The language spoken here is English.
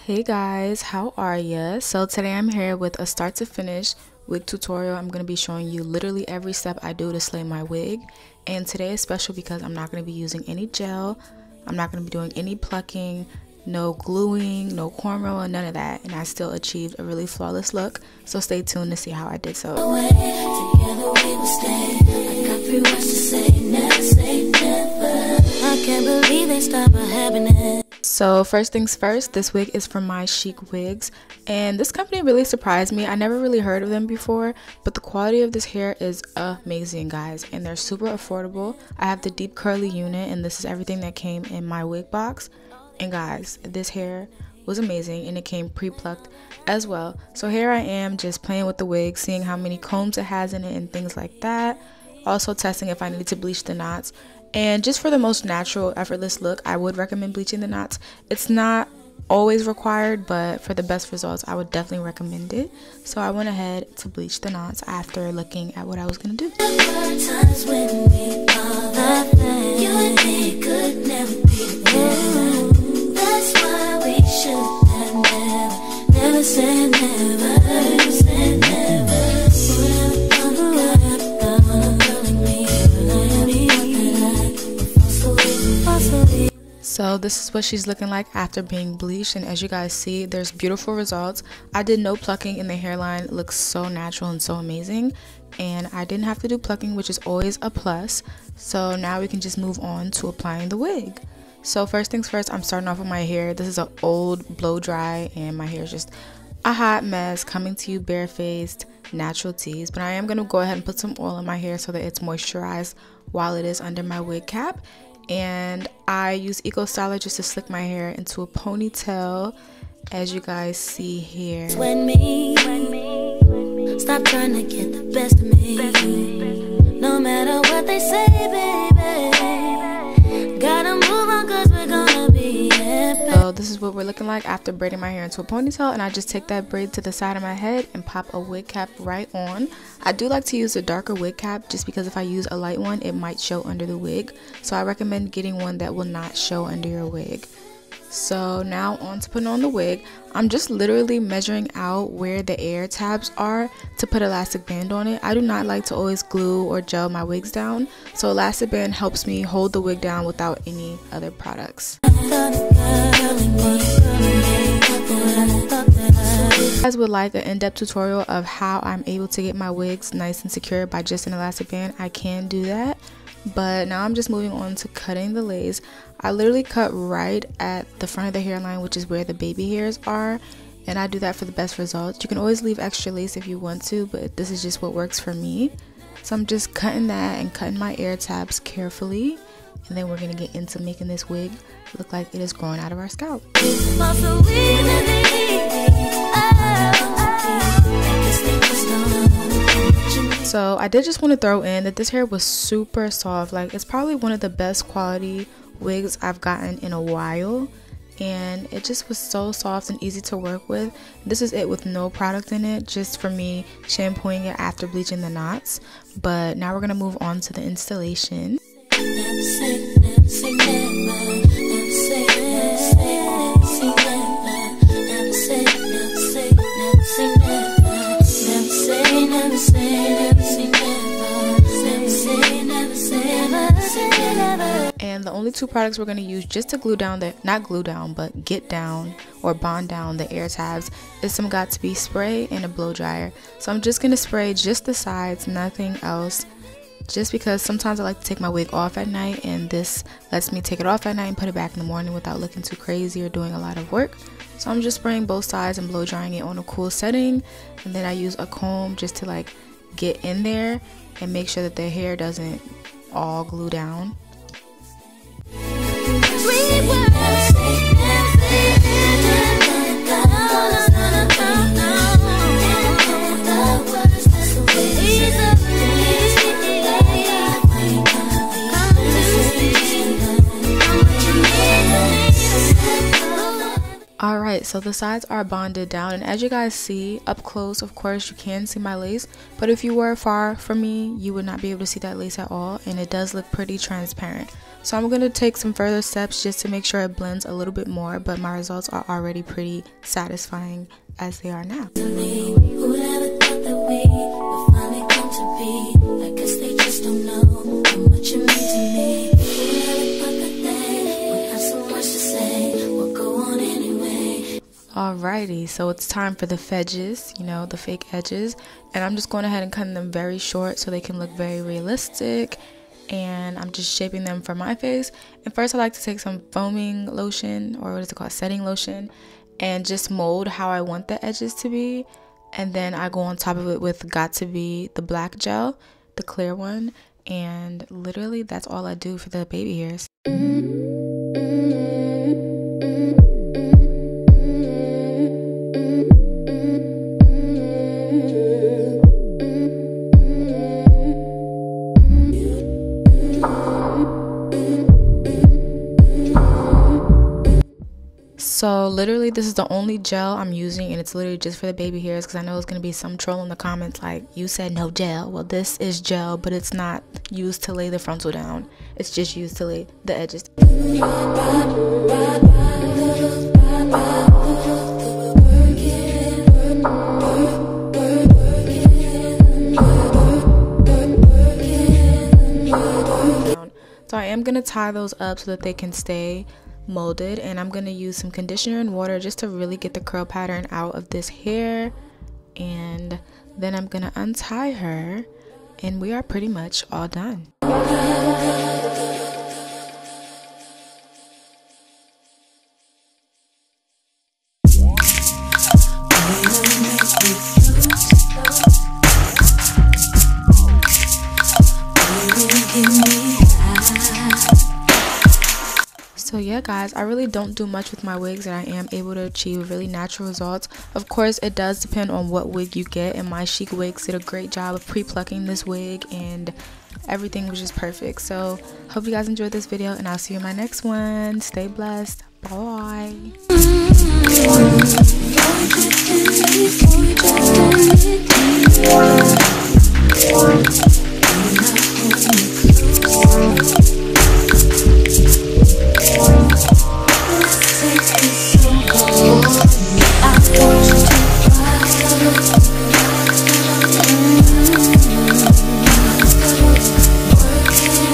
Hey guys, how are ya? So today I'm here with a start to finish wig tutorial. I'm going to be showing you literally every step I do to slay my wig. And today is special because I'm not going to be using any gel. I'm not going to be doing any plucking, no gluing, no cornrow, and none of that. And I still achieved a really flawless look. So stay tuned to see how I did so. Together we will stay. I got 3 words to say, never say never. I can't believe they stopped my happiness. So first things first, this wig is from mychicwigs, and this company really surprised me. I never really heard of them before, but the quality of this hair is amazing, guys, and they're super affordable. I have the deep curly unit, and this is everything that came in my wig box. And guys, this hair was amazing, and it came pre-plucked as well. So here I am just playing with the wig, seeing how many combs it has in it and things like that. Also testing if I need to bleach the knots. And just for the most natural, effortless look, I would recommend bleaching the knots. It's not always required, but for the best results, I would definitely recommend it. So I went ahead to bleach the knots after looking at what I was going to do. That's why we should never say never, say never. So this is what she's looking like after being bleached, and as you guys see, there's beautiful results. I did no plucking in the hairline. It looks so natural and so amazing, and I didn't have to do plucking, which is always a plus. So now we can just move on to applying the wig. So first things first, I'm starting off with my hair. This is an old blow dry, and my hair is just a hot mess, coming to you barefaced, natural tease. But I am going to go ahead and put some oil in my hair so that it's moisturized while it is under my wig cap. And I use Eco Styler just to slick my hair into a ponytail, as you guys see here. Stop trying to get the best of me. No matter what they say, baby, gotta move on 'cause we're gonna be happy. So this is what we're looking like after braiding my hair into a ponytail, and I just take that braid to the side of my head and pop a wig cap right on. I do like to use a darker wig cap just because if I use a light one, it might show under the wig. So I recommend getting one that will not show under your wig. So now on to putting on the wig. I'm just literally measuring out where the air tabs are to put elastic band on it. I do not like to always glue or gel my wigs down, so elastic band helps me hold the wig down without any other products. If you guys would like an in-depth tutorial of how I'm able to get my wigs nice and secure by just an elastic band, I can do that. But now I'm just moving on to cutting the lace. I literally cut right at the front of the hairline, which is where the baby hairs are, and I do that for the best results. You can always leave extra lace if you want to, but this is just what works for me. So I'm just cutting that and cutting my air tabs carefully, and then we're going to get into making this wig look like it is growing out of our scalp. So I did just want to throw in that this hair was super soft. Like, it's probably one of the best quality wigs I've gotten in a while, and it just was so soft and easy to work with. This is it with no product in it, just for me shampooing it after bleaching the knots. But now we're going to move on to the installation. And the only 2 products we're going to use just to glue down the, not glue down, but get down or bond down the air tabs is some Got2b spray and a blow dryer. So I'm just going to spray just the sides, nothing else, just because sometimes I like to take my wig off at night, and this lets me take it off at night and put it back in the morning without looking too crazy or doing a lot of work. So I'm just spraying both sides and blow drying it on a cool setting, and then I use a comb just to like get in there and make sure that the hair doesn't all glue down. Alright, so the sides are bonded down, and as you guys see up close, of course you can see my lace, but if you were far from me you would not be able to see that lace at all, and it does look pretty transparent. So I'm going to take some further steps just to make sure it blends a little bit more, but my results are already pretty satisfying as they are now. Alrighty, so it's time for the fedges, you know, the fake edges, and I'm just going ahead and cutting them very short so they can look very realistic, and I'm just shaping them for my face. And first I like to take some foaming lotion, or what is it called, setting lotion, and just mold how I want the edges to be, and then I go on top of it with Got To Be, the black gel, the clear one, and literally that's all I do for the baby hairs. So literally this is the only gel I'm using, and it's literally just for the baby hairs, because I know there's going to be some troll in the comments like, you said no gel. Well, this is gel, but it's not used to lay the frontal down. It's just used to lay the edges. So I am going to tie those up so that they can stay molded, and I'm going to use some conditioner and water just to really get the curl pattern out of this hair, and then I'm going to untie her, and we are pretty much all done. So yeah guys, I really don't do much with my wigs, and I am able to achieve really natural results. Of course it does depend on what wig you get, and my Chic Wigs did a great job of pre-plucking this wig, and everything was just perfect. So hope you guys enjoyed this video, and I'll see you in my next one. Stay blessed. Bye.